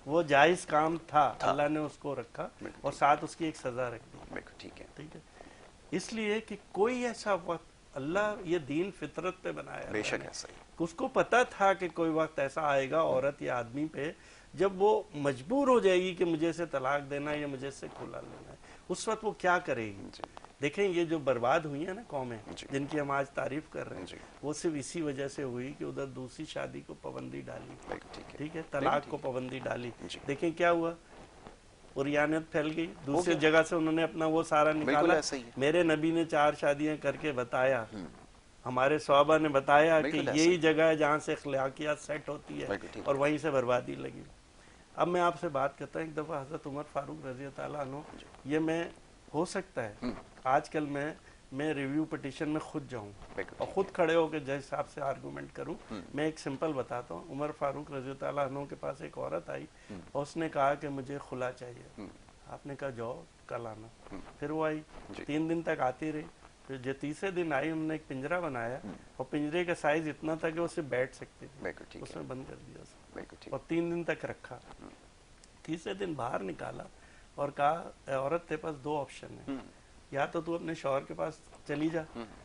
وہ جائز کام تھا, اللہ نے اس کو رکھا اور ساتھ اس کی ایک سزا رکھ دی. ٹھیک ہے. اس لیے کہ کوئی ایسا وقت, اللہ یہ دین فطرت پہ بنایا, بے شک ایسا ہی, اس کو پتا تھا کہ کوئی وقت ایسا آئے گا عورت یا آدمی پہ جب وہ مجبور ہو جائے گی کہ مجھے سے طلاق دینا یا مجھے سے کھلا لینا ہے. اس وقت وہ کیا کرے گی؟ دیکھیں یہ جو برباد ہوئی ہیں نا قومیں جن کی ہم آج تعریف کر رہے ہیں, وہ صرف اسی وجہ سے ہوئی کہ ادھر دوسری شادی کو پابندی ڈالی, ٹھیک ہے, طلاق کو پابندی ڈالی. دیکھیں کیا ہوا, عریانیت پھیل گئی. دوسری جگہ سے انہوں نے اپنا وہ سارا نکالا. میرے نبی نے 4 شادیاں کر کے بتایا, ہمارے صحابہ نے بتایا کہ یہی جگہ ہے جہاں سے اخلاقیات سیٹ ہوتی ہے, اور وہیں سے بربادی لگی. اب میں آپ سے بات کرتا ہوں, ایک دفعہ حضرت عمر فاروق رضی اللہ عنہ, یہ میں ہو سکتا ہے آج کل میں ریویو پٹیشن میں خود جاؤں اور خود کھڑے ہو کے جج صاحب سے آرگومنٹ کروں. میں ایک سمپل بتاتا ہوں. عمر فاروق رضی اللہ عنہ کے پاس ایک عورت آئی اور اس نے کہا کہ مجھے خلا چاہیے. آپ نے کہا جاؤ کل آنا. پھر وہ آئی, 3 دن تک آتی رہی. پھر جو تیسرے دن آئی انہوں نے ایک پنجرا بنایا, اور پنجرے کا سائز اتنا تھا کہ اسے بیٹھ سکتی تھی, اس میں بند کر دیا اسے, اور 3 دن تک رکھا. تیسرے دن باہر نکالا اور کہا عورت تیرے پاس 2 آپشن ہیں, یا تو تو اپنے شوہر کے پاس چلی جا,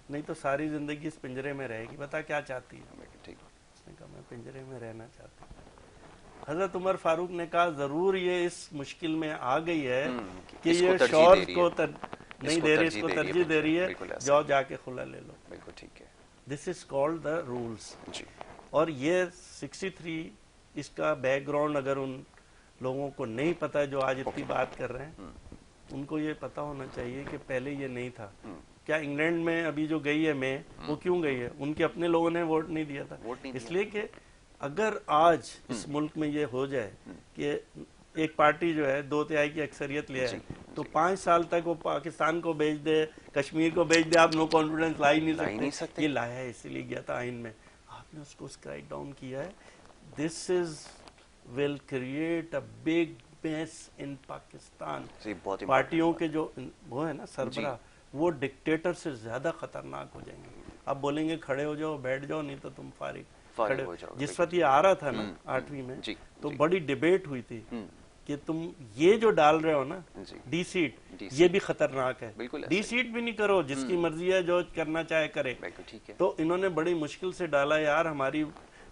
نہیں تو ساری زندگی اس پنجرے میں رہے گی, بتا کیا چاہتی ہے؟ اس نے کہا میں پنجرے میں رہنا چاہتی ہوں. حضرت عمر فاروق نے کہا ضرور یہ اس مشکل میں آ گئی ہے کہ یہ شوہر کو نہیں دے رہی, اس کو ترجیح دے رہی ہے, جاؤ جا کے خلا لے لو. بالکل ٹھیک ہے. This is called the rules. اور یہ 63 اس کا بیک گراؤنڈ اگر ان لوگوں کو نہیں پتا جو آج اتنی بات کر رہے ہیں, ان کو یہ پتا ہونا چاہیے کہ پہلے یہ نہیں تھا. کیا انگلینڈ میں ابھی جو گئی ہے میں, وہ کیوں گئی ہے؟ ان کے اپنے لوگوں نے ووٹ نہیں دیا تھا, اس لیے کہ اگر آج اس ملک میں یہ ہو جائے کہ ایک پارٹی جو ہے 2/3 کی اکثریت لے آئے تو 5 سال تک وہ پاکستان کو بھیج دے, کشمیر کو بھیج دے, آپ نو کانفیڈنس لا ہی نہیں سکتے. یہ لایا ہے اسی لیے گیا تھا آئین میں, آپ نے اس کو اسکرائک ڈاؤن کیا ہے. This is will create a big mess in Pakistan. پارٹیوں کے جو وہ ہے نا سربراہ, وہ ڈکٹیٹر سے زیادہ خطرناک ہو جائیں گے. آپ بولیں گے کھڑے ہو جاؤ, بیٹھ جاؤ, نہیں تو تم فارغ. جس وقت یہ آ رہا تھا نا 8ویں میں, تو بڑی ڈیبیٹ ہوئی تھی کہ تم یہ جو ڈال رہے ہو نا ڈی سیٹ, یہ بھی خطرناک ہے. ڈی سیٹ بھی نہیں کرو, جس کی مرضی ہے جو کرنا چاہے کرے. تو انہوں نے بڑی مشکل سے ڈالا, یار ہماری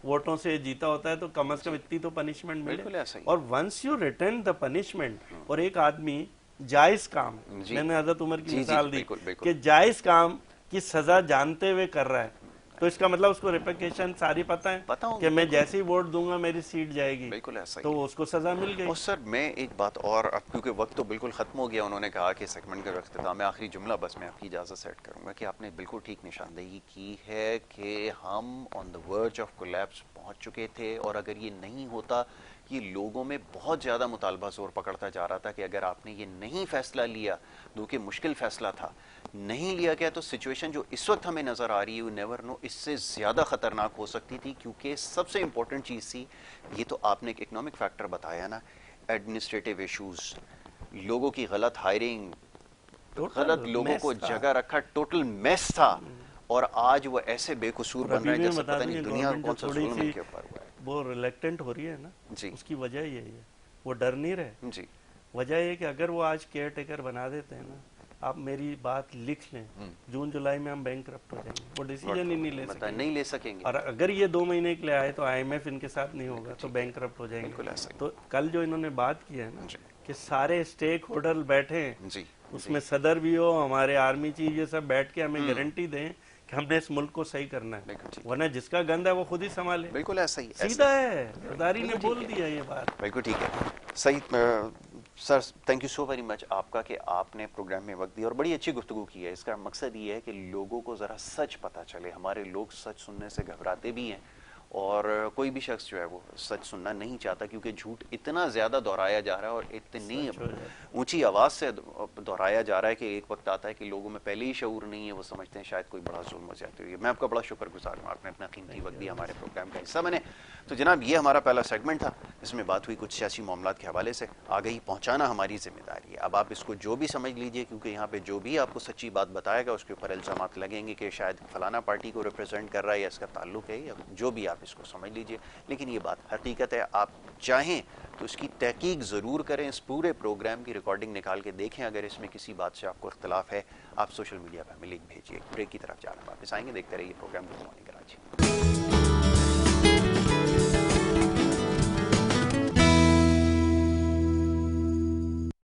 ووٹوں سے جیتا ہوتا ہے تو کم از کم اتنی تو پنشمنٹ ملے. اور once you return the punishment, اور ایک آدمی جائز کام, میں نے حضرت عمر کی مثال دی کہ جائز کام کی سزا جانتے ہوئے کر رہا ہے, تو اس کا مطلب اس کو ریپیکیشن ساری پتہ ہے کہ میں جیسے ہی ووٹ دوں گا میری سیٹ جائے گی, تو اس کو سزا مل گئی. اور سر میں ایک بات اور, اب کیونکہ وقت تو بالکل ختم ہو گیا, انہوں نے کہا کہ سیگمنٹ کا اختتام میں آخری جملہ بس میں آپ کی اجازت سیٹ کروں گا کہ آپ نے بالکل ٹھیک نشاندہی کی ہے کہ ہم آن دا ورج آف کولیپس پہنچ چکے تھے, اور اگر یہ نہیں ہوتا, یہ لوگوں میں بہت زیادہ مطالبہ زور پکڑتا جا رہا تھا کہ اگر آپ نے یہ نہیں فیصلہ لیا, جو کہ مشکل فیصلہ تھا, نہیں لیا گیا, تو سچویشن جو اس وقت ہمیں نظر آ رہی ہے, یو نیور نو, اس سے زیادہ خطرناک ہو سکتی تھی. کیونکہ سب سے امپورٹنٹ چیز تھی, یہ تو آپ نے ایک اکنامک فیکٹر بتایا نا, ایڈمنسٹریٹو ایشوز, لوگوں کی غلط ہائرنگ, غلط لوگوں کو جگہ رکھا, ٹوٹل میس تھا. اور آج وہ ایسے بے قصور بن رہے ہیں جیسے پتہ نہیں دنیا کون سا ظلم ان کے اوپر ہوا ہے. وہ ریلیکٹنٹ ہو رہی ہے نا, اس کی وجہ یہی ہے, وہ ڈر نہیں رہے. وجہ یہ کہ اگر وہ آج کیئر ٹیکر بنا دیتے ہیں نا, آپ میری بات لکھ لیں, جون جولائی میں ہم بینک کرپٹ ہو جائیں گے, وہ ڈیسیجن ہی نہیں لے سکیں گے. اور اگر یہ 2 مہینے کے لیے آئے تو IMF ان کے ساتھ نہیں ہوگا, تو بینک کرپٹ ہو جائیں گے. تو کل جو انہوں نے بات کی ہے نا کہ سارے اسٹیک ہولڈر بیٹھے ہیں, اس میں صدر بھی ہو, ہمارے آرمی چیف, یہ سب بیٹھ کے ہمیں گارنٹی دیں کہ ہم نے اس ملک کو صحیح کرنا ہے, ورنہ جس کا گند ہے وہ خود ہی سنبھالے. بالکل ایسا ہی, سیدھا ہے, زرداری نے بول دیا یہ بات. بالکل ٹھیک ہے. صحیح sir, thank you so very much آپ کا کہ آپ نے پروگرام میں وقت دیا اور بڑی اچھی گفتگو کی ہے. اس کا مقصد یہ ہے کہ لوگوں کو ذرا سچ پتہ چلے. ہمارے لوگ سچ سننے سے گھبراتے بھی ہیں, اور کوئی بھی شخص جو ہے وہ سچ سننا نہیں چاہتا, کیونکہ جھوٹ اتنا زیادہ دہرایا جا رہا ہے اور اتنی اونچی آواز سے دہرایا جا رہا ہے کہ ایک وقت آتا ہے کہ لوگوں میں پہلے ہی شعور نہیں ہے, وہ سمجھتے ہیں شاید کوئی بڑا ظلم ہو جاتی ہوئی ہے. میں آپ کا بڑا شکر گزار ہوں, آپ نے اپنا قیمتی وقت دیا, ہمارے پروگرام کا حصہ بنے. تو جناب یہ ہمارا پہلا سیگمنٹ تھا, اس میں بات ہوئی کچھ سیاسی معاملات کے حوالے سے. آگہی پہنچانا ہماری ذمہ داری ہے. اب آپ اس کو جو بھی سمجھ لیجئے, کیونکہ یہاں پہ جو بھی آپ کو سچی بات بتائے گا اس کے اوپر الزامات لگیں گے کہ شاید فلانا پارٹی کو ریپرزینٹ کر رہا ہے یا اس کا تعلق ہے, یا جو بھی آپ اس کو سمجھ لیجئے. لیکن یہ بات حقیقت ہے, آپ چاہیں تو اس کی تحقیق ضرور کریں, اس پورے پروگرام کی ریکارڈنگ نکال کے دیکھیں. اگر اس میں کسی بات سے آپ کو اختلاف ہے, آپ سوشل میڈیا پہ ہمیں لنک بھیجیے. بریک کی طرف جانا, واپس آئیں گے, دیکھتے رہیے پروگرام گڈ مارننگ کراچی.